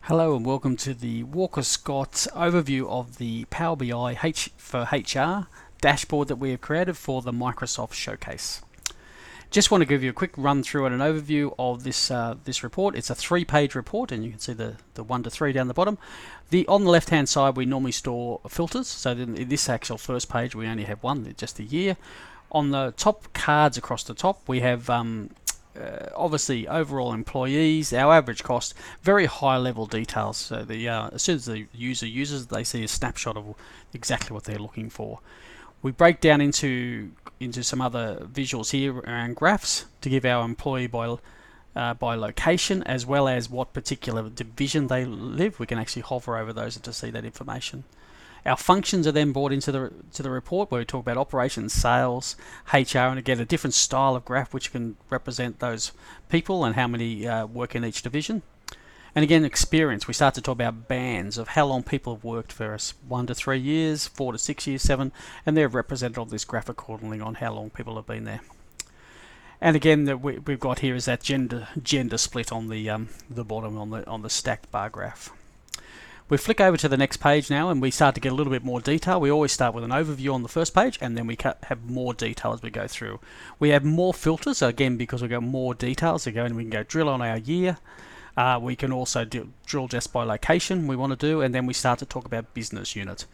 Hello and welcome to the Walkerscott overview of the Power BI for HR dashboard that we have created for the Microsoft Showcase. Just want to give you a quick run through and an overview of this report. It's a 3-page report, and you can see the 1 to 3 down the bottom. On the left hand side we normally store filters, so in this actual first page we only have one, just a year. On the top cards across the top we have obviously overall employees, our average cost, very high level details, so as soon as the user uses, they see a snapshot of exactly what they're looking for. We break down into some other visuals here around graphs to give our employee by location, as well as what particular division they live. We can actually hover over those to see that information. Our functions are then brought into the report, where we talk about operations, sales, HR, and again a different style of graph which can represent those people and how many work in each division. And again, experience. We start to talk about bands of how long people have worked for us: 1 to 3 years, 4 to 6 years, 7, and they're represented on this graph accordingly on how long people have been there. And again, we've got here is that gender split on the bottom on the stacked bar graph. We flick over to the next page now and we start to get a little bit more detail. We always start with an overview on the first page, and then we have more detail as we go through. We have more filters, again because we've got more details. We can go drill on our year. We can also drill just by location we want to do, and then we start to talk about business unit,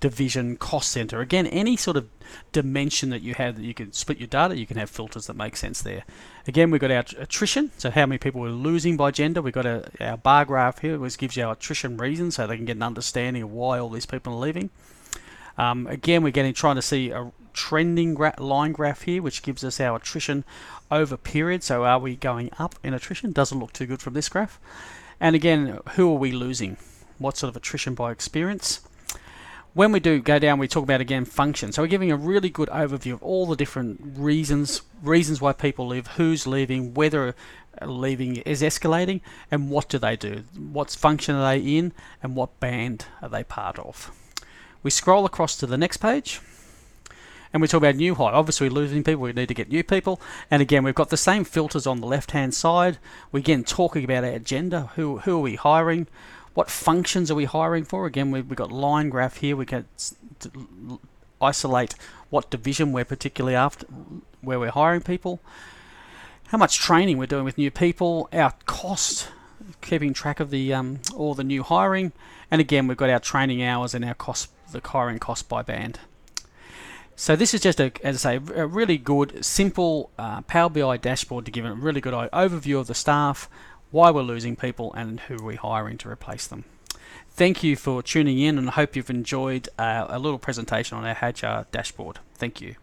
division, cost center. Again, any sort of dimension that you have that you can split your data, you can have filters that make sense there. Again, we've got our attrition, so how many people we're losing by gender. We've got our bar graph here, which gives you our attrition reasons, so they can get an understanding of why all these people are leaving. Again, we're trying to see a trending line graph here, which gives us our attrition over period. So are we going up in attrition? Doesn't look too good from this graph. And again, who are we losing? What sort of attrition by experience? When we do go down, we talk about, again, functions. So we're giving a really good overview of all the different reasons why people leave, who's leaving, whether leaving is escalating, and what do they do, what function are they in, and what band are they part of. We scroll across to the next page, and we talk about new hire. Obviously, we're losing people, we need to get new people. And again, we've got the same filters on the left-hand side. We're again talking about our agenda, who are we hiring, what functions are we hiring for. Again, we've got line graph here. We can isolate what division we're particularly after, where we're hiring people, how much training we're doing with new people, our cost, keeping track of all the new hiring, and again, we've got our training hours and our cost, the hiring cost by band. So this is just as I say, a really good, simple Power BI dashboard to give a really good overview of the staff, why we're losing people, and who we're hiring to replace them. Thank you for tuning in, and I hope you've enjoyed a little presentation on our HR dashboard. Thank you.